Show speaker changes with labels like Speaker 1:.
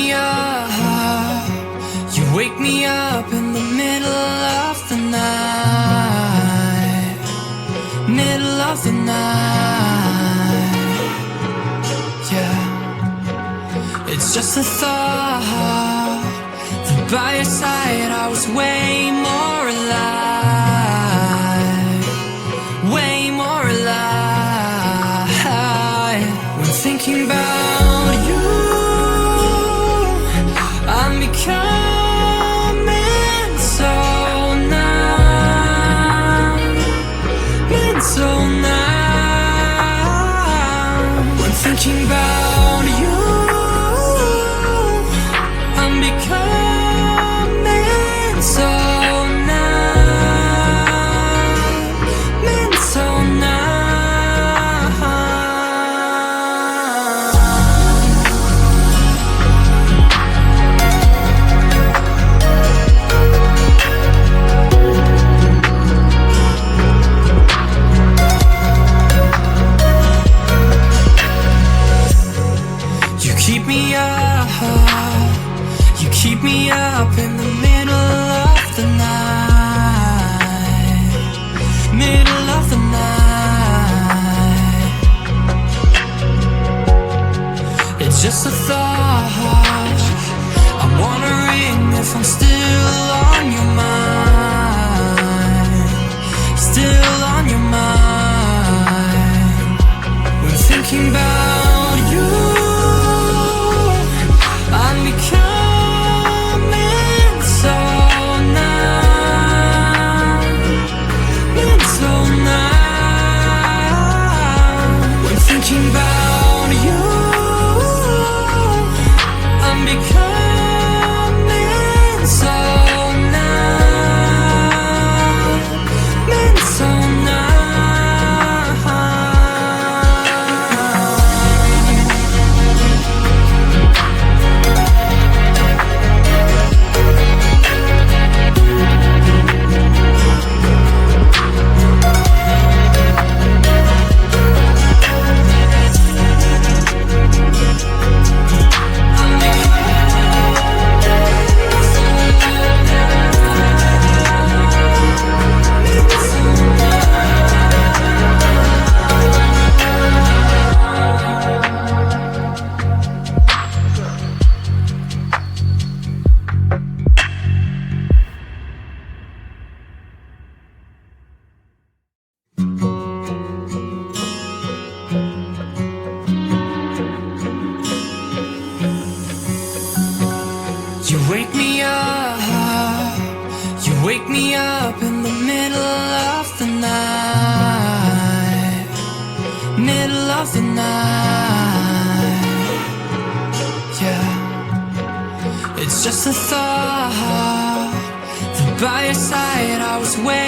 Speaker 1: me up, you wake me up in the middle of the night, middle of the night. Yeah, it's just a thought that by your side I was way more alive, way more alive. When thinking about you, I'm becoming so numb, so numb. When thinking about you, I'm becoming so numb, so numb. You keep me up, you keep me up in the middle of the night, middle of the night. It's just a thought, I'm wondering if I'm still on your mind, still on your mind. When thinking about you, I'm becoming so numb, so numb. When thinking about you, I'm becoming so numb, so numb. You wake me up, you wake me up in the middle of the night, middle of the night. Yeah, it's just a thought that by your side I was way